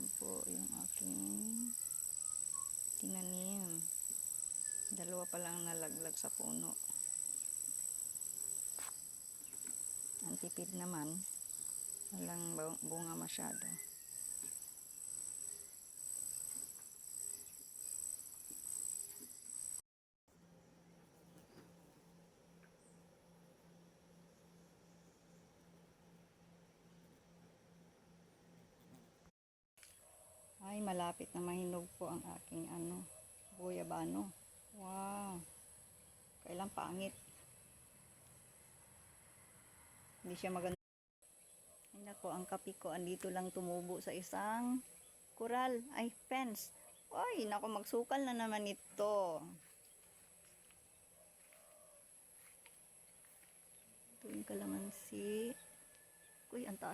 Yan po yung aking tinanim. Dalawa pa lang nalaglag sa puno. Ang tipid naman. Walang bunga masyado. Ay, malapit na mahinog po ang aking guyabano. Wow! Kailang pangit. Hindi siya maganda. Ay nako, ang kape ko andito lang tumubo sa isang kural. Ay, fence. Ay, nako, magsukal na naman ito. Ito yung kalamansi. Uy, ang taas.